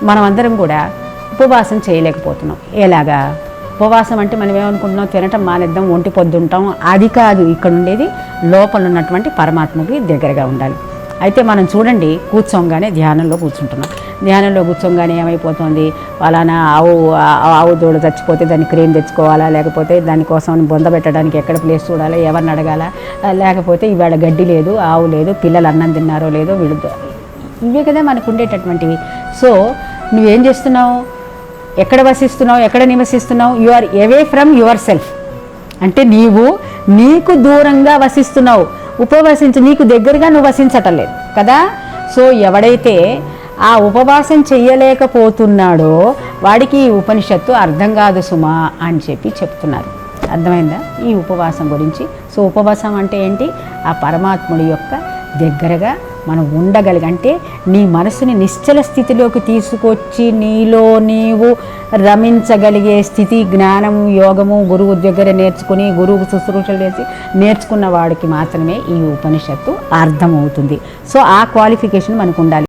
మనమందరం కూడా ఉపవాసం చేయలేకపోతున్నాం. ఎలాగా? ఉపవాసం అంటే మనం ఏమనుకుంటున్నాం, తినటం మానేద్దాం, ఒంటి పొద్దుంటాం. అది కాదు ఇక్కడ ఉండేది. లోపల ఉన్నటువంటి పరమాత్మకి దగ్గరగా ఉండాలి. అయితే మనం చూడండి, కూర్చోంగానే ధ్యానంలో కూర్చుంటున్నాం. ధ్యానంలో కూర్చోంగానే ఏమైపోతుంది, వాళ్ళనా ఆవు దూడ చచ్చిపోతే దాన్ని క్రేన్ తెచ్చుకోవాలా, లేకపోతే దానికోసం బొంద పెట్టడానికి ఎక్కడ ప్లేస్ చూడాలా, ఎవరిని అడగాల, లేకపోతే ఇవాళ గడ్డి లేదు, ఆవు లేదు, పిల్లలు అన్నం తిన్నారో లేదో, వీళ్ళు ఇవే కదా మనకు ఉండేటటువంటివి. సో నువ్వేం చేస్తున్నావు, ఎక్కడ వసిస్తున్నావు, ఎక్కడ నివసిస్తున్నావు? You are away from yourself. అంటే నీకు దూరంగా వసిస్తున్నావు. ఉపవాసించి నీకు దగ్గరగా నువ్వు వసించటం లేదు కదా. సో ఎవడైతే ఆ ఉపవాసం చెయ్యలేకపోతున్నాడో వాడికి ఈ ఉపనిషత్తు అర్థం కాదు సుమా అని చెప్తున్నారు. అర్థమైందా ఈ ఉపవాసం గురించి? సో ఉపవాసం అంటే ఏంటి? ఆ పరమాత్ముడి యొక్క దగ్గరగా మనం ఉండగలిగంటే నీ మనసుని నిశ్చల స్థితిలోకి తీసుకొచ్చి నీలో నీవు రమించగలిగే స్థితి, జ్ఞానము, యోగము గురువు దగ్గర నేర్చుకుని, గురువు శుశ్రూషలు చేసి నేర్చుకున్న వాడికి మాత్రమే ఈ ఉపనిషత్తు అర్థమవుతుంది. సో ఆ క్వాలిఫికేషన్ మనకు ఉండాలి.